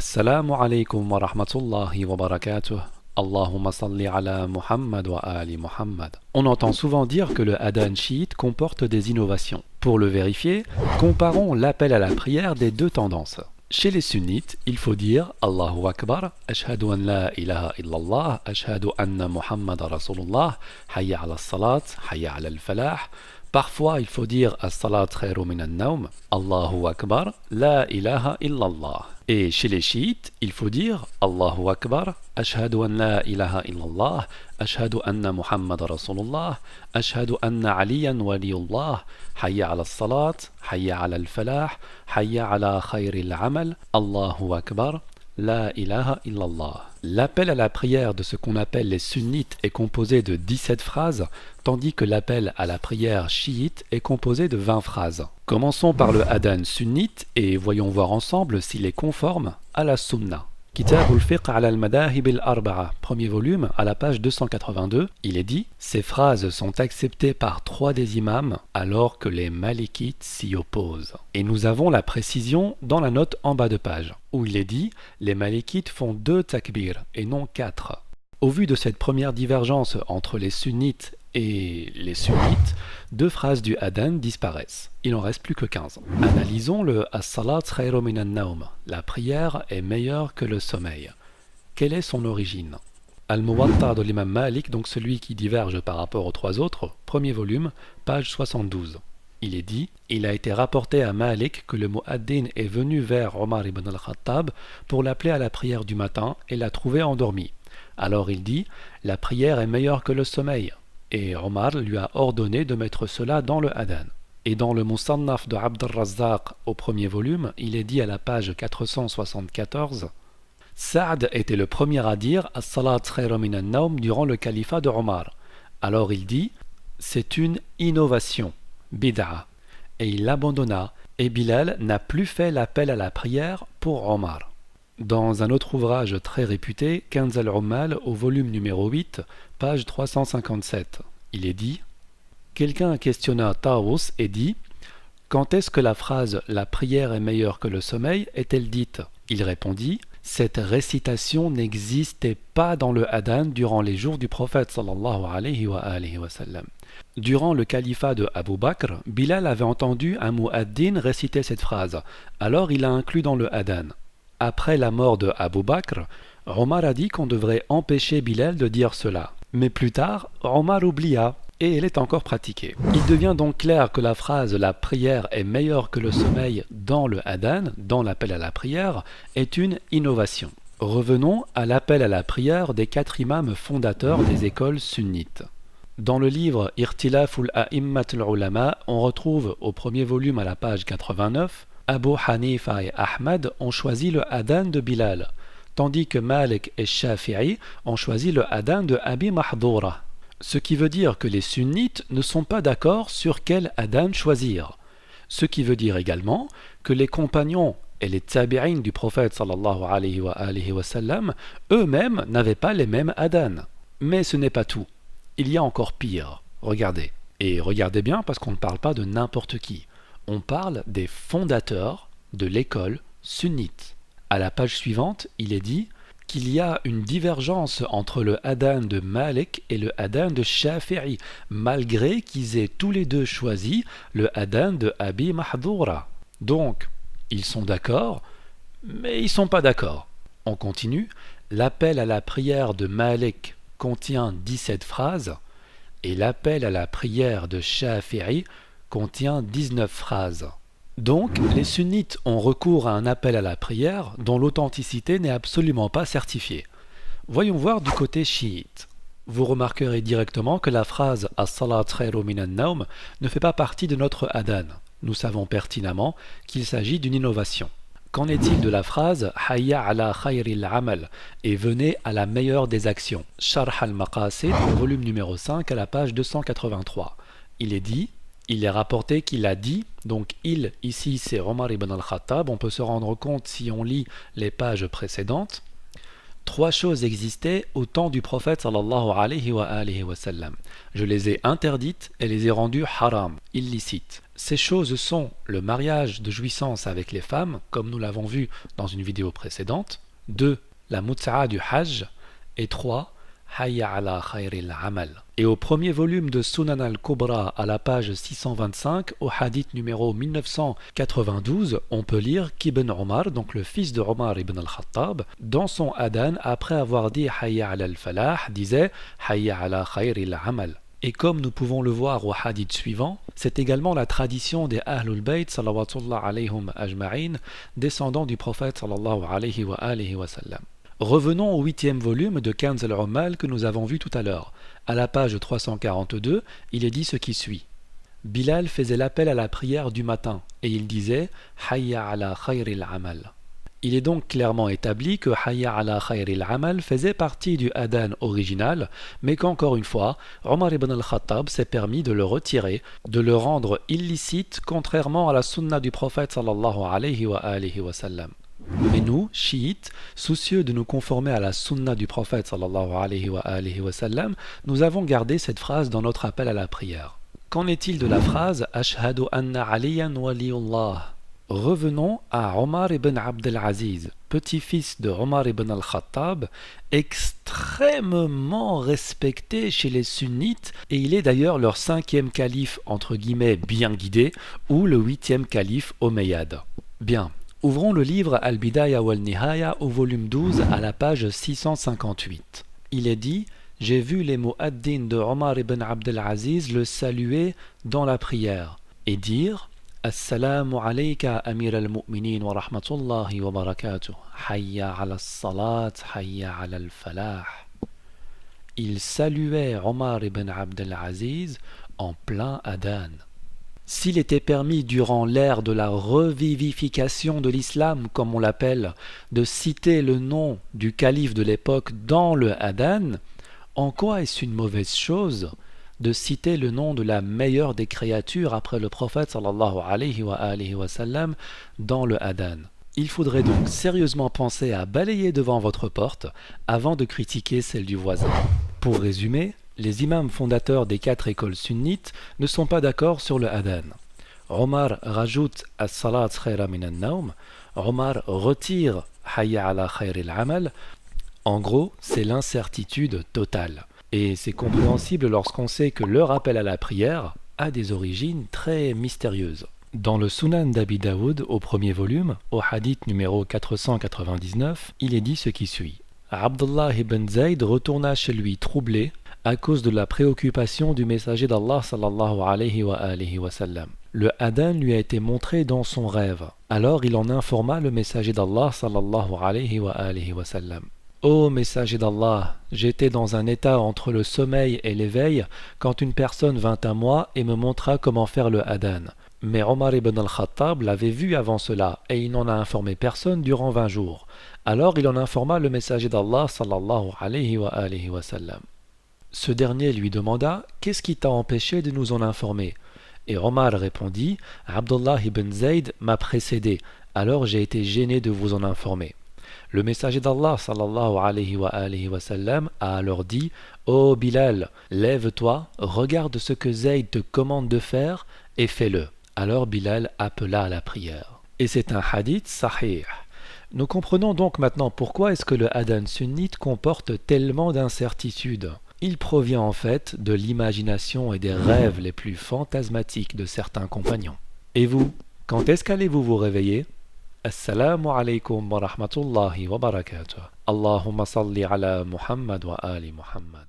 Assalamu alaikum wa rahmatullahi wa barakatuh. Allahumma salli ala Muhammad wa ali Muhammad. On entend souvent dire que le adhan chiite comporte des innovations. Pour le vérifier, comparons l'appel à la prière des deux tendances. Chez les sunnites, il faut dire Allahu Akbar, Ashhadu an la ilaha illallah, Ashhadu anna Muhammad Rasulullah, Hayya ala salat, Hayya ala al-falah. Parfois, il faut dire As-salat khairu min an-nawm, Allahu Akbar, la ilaha illallah. Et chez les chiites, il faut dire Allahu Akbar, Ashhadu an la ilaha illallah, Ashhadu anna Muhammad Rasulullah, Ashhadu anna Aliyan waliyullah, Hayya ala salat, Hayya ala al-falah, Hayya ala khayri al-amal, Allahu Akbar, la ilaha illallah. L'appel à la prière de ce qu'on appelle les sunnites est composé de 17 phrases, tandis que l'appel à la prière chiite est composé de 20 phrases. Commençons par le adhan sunnite et voyons voir ensemble s'il est conforme à la sunna. Kitab al-Fiqh ala al-Madahib al-Arba'a, premier volume, à la page 282, il est dit « Ces phrases sont acceptées par 3 des imams alors que les malikites s'y opposent. » Et nous avons la précision dans la note en bas de page, où il est dit « Les malikites font 2 takbir et non 4. » Au vu de cette première divergence entre les sunnites et les sunnites, 2 phrases du adhan disparaissent. Il n'en reste plus que 15. Analysons le As-salat khairu min an-nawm. La prière est meilleure que le sommeil. Quelle est son origine? Al-Muwatta de l'imam Malik, donc celui qui diverge par rapport aux 3 autres, premier volume, page 72. Il est dit, il a été rapporté à Malik que le muaddin est venu vers Omar ibn al-Khattab pour l'appeler à la prière du matin et l'a trouvé endormi. Alors il dit, la prière est meilleure que le sommeil. Et Omar lui a ordonné de mettre cela dans le adhan. Et dans le Musannaf de Abd al-Razzaq au premier volume, il est dit à la page 474, Sa'd était le premier à dire As-salat khairu min an-nawm durant le califat de Omar. Alors il dit, c'est une innovation, bid'a. Et il l'abandonna, et Bilal n'a plus fait l'appel à la prière pour Omar. Dans un autre ouvrage très réputé, Kanz al-Ummal, au volume numéro 8, page 357, il est dit quelqu'un questionna Taous et dit quand est-ce que la phrase la prière est meilleure que le sommeil est-elle dite? Il répondit cette récitation n'existait pas dans le adhan durant les jours du prophète sallallahu alayhi wa sallam. Durant le califat de Abu Bakr, Bilal avait entendu un muaddin réciter cette phrase, alors il l'a inclus dans le adhan. Après la mort de Abu Bakr, Omar a dit qu'on devrait empêcher Bilal de dire cela. Mais plus tard, Omar oublia et elle est encore pratiquée. Il devient donc clair que la phrase « la prière est meilleure que le sommeil » dans le adhan, dans l'appel à la prière, est une innovation. Revenons à l'appel à la prière des 4 imams fondateurs des écoles sunnites. Dans le livre Irtilaful A'immat al-Ulama, on retrouve au premier volume à la page 89 Abu Hanifa et Ahmad ont choisi le adhan de Bilal, tandis que Malik et Shafi'i ont choisi le adhan de Abi Mahdoura. Ce qui veut dire que les sunnites ne sont pas d'accord sur quel adhan choisir. Ce qui veut dire également que les compagnons et les tabi'in du prophète sallallahu alayhi wa sallam eux-mêmes n'avaient pas les mêmes adhan. Mais ce n'est pas tout. Il y a encore pire. Regardez. Et regardez bien parce qu'on ne parle pas de n'importe qui. On parle des fondateurs de l'école sunnite. À la page suivante, il est dit qu'il y a une divergence entre le adhan de Malik et le adhan de Shafi'i, malgré qu'ils aient tous les deux choisi le adhan de Abi Mahdoura. Donc, ils sont d'accord, mais ils ne sont pas d'accord. On continue. L'appel à la prière de Malik contient 17 phrases et l'appel à la prière de Shafi'i contient 19 phrases. Donc, les sunnites ont recours à un appel à la prière dont l'authenticité n'est absolument pas certifiée. Voyons voir du côté chiite. Vous remarquerez directement que la phrase « As-salat khairu min an-nawm » ne fait pas partie de notre adhan. Nous savons pertinemment qu'il s'agit d'une innovation. Qu'en est-il de la phrase « Hayya ala khayri al-amal » et « Venez à la meilleure des actions » Sharh al-Maqasid, volume numéro 5, à la page 283. Il est dit il est rapporté qu'il a dit, donc il, ici c'est Omar ibn al-Khattab, on peut se rendre compte si on lit les pages précédentes. 3 choses existaient au temps du prophète sallallahu alayhi wa sallam. Je les ai interdites et les ai rendues haram, illicites. Ces choses sont le mariage de jouissance avec les femmes, comme nous l'avons vu dans une vidéo précédente, 2. La mut'a du hajj, et 3. Hayya ala khayril amal. Et au premier volume de Sunan al-Kubra à la page 625, au hadith numéro 1992, on peut lire qu'Ibn Omar, donc le fils de Omar ibn al-Khattab, dans son adhan, après avoir dit Hayya ala al-falah, disait Hayya ala khayril amal. Et comme nous pouvons le voir au hadith suivant, c'est également la tradition des Ahlul Bayt salawatullah alayhum ajma'in, descendants du prophète sallallahu alayhi wa sallam. Revenons au 8e volume de Kanz al-Ummal que nous avons vu tout à l'heure. À la page 342, il est dit ce qui suit. Bilal faisait l'appel à la prière du matin et il disait Hayya ala khayril amal. Il est donc clairement établi que Hayya ala khayril amal faisait partie du adhan original, mais qu'encore une fois, Omar ibn al-Khattab s'est permis de le retirer, de le rendre illicite, contrairement à la sunna du prophète sallallahu alayhi wa sallam. Mais nous, chiites, soucieux de nous conformer à la sunna du prophète sallallahu alayhi wa sallam, nous avons gardé cette phrase dans notre appel à la prière. Qu'en est-il de la phrase Ashhadu anna aliyan waliyullah? Revenons à Omar ibn Abd al-Aziz, petit-fils de Omar ibn al-Khattab, extrêmement respecté chez les sunnites, et il est d'ailleurs leur 5e calife, entre guillemets, bien guidé, ou le 8e calife omeyyade. Bien. Ouvrons le livre Al-Bidaya wal-Nihaya au volume 12 à la page 658. Il est dit « J'ai vu les mu'addin de Omar ibn Abd al-Aziz le saluer dans la prière et dire « Assalamu alayka amir al-mu'minin wa rahmatullahi wa barakatuh, hayya ala salat, hayya ala al-falah » Il saluait Omar ibn Abd al-Aziz en plein adhan. S'il était permis durant l'ère de la revivification de l'islam, comme on l'appelle, de citer le nom du calife de l'époque dans le adhan, en quoi est-ce une mauvaise chose de citer le nom de la meilleure des créatures après le prophète sallallahu alayhi wa sallam dans le adhan? Il faudrait donc sérieusement penser à balayer devant votre porte avant de critiquer celle du voisin. Pour résumer, les imams fondateurs des 4 écoles sunnites ne sont pas d'accord sur le adhan. Omar rajoute as-salat khayra min an-nawm, Omar retire hayya ala khayril amal. En gros, c'est l'incertitude totale. Et c'est compréhensible lorsqu'on sait que leur appel à la prière a des origines très mystérieuses. Dans le Sunan d'Abi Daoud, au premier volume, au hadith numéro 499, il est dit ce qui suit. Abdullah ibn Zayd retourna chez lui troublé à cause de la préoccupation du messager d'Allah sallallahu alayhi wa sallam. Le adhan lui a été montré dans son rêve. Alors il en informa le messager d'Allah sallallahu alayhi wa sallam. Ô messager d'Allah, j'étais dans un état entre le sommeil et l'éveil quand une personne vint à moi et me montra comment faire le adhan. Mais Omar ibn al-Khattab l'avait vu avant cela et il n'en a informé personne durant 20 jours. Alors il en informa le messager d'Allah sallallahu alayhi wa sallam. Ce dernier lui demanda « Qu'est-ce qui t'a empêché de nous en informer ?» Et Omar répondit « Abdullah ibn Zayd m'a précédé, alors j'ai été gêné de vous en informer. » Le messager d'Allah sallallahu alayhi wa sallam a alors dit « Ô Bilal, lève-toi, regarde ce que Zayd te commande de faire et fais-le. » Alors Bilal appela à la prière. Et c'est un hadith sahih. Nous comprenons donc maintenant pourquoi est-ce que le adhan sunnite comporte tellement d'incertitudes. Il provient en fait de l'imagination et des rêves les plus fantasmatiques de certains compagnons. Et vous, quand est-ce qu'allez-vous vous réveiller? Assalamu alaykum wa rahmatullahi wa barakatuh. Allahumma salli ala Muhammad wa ali Muhammad.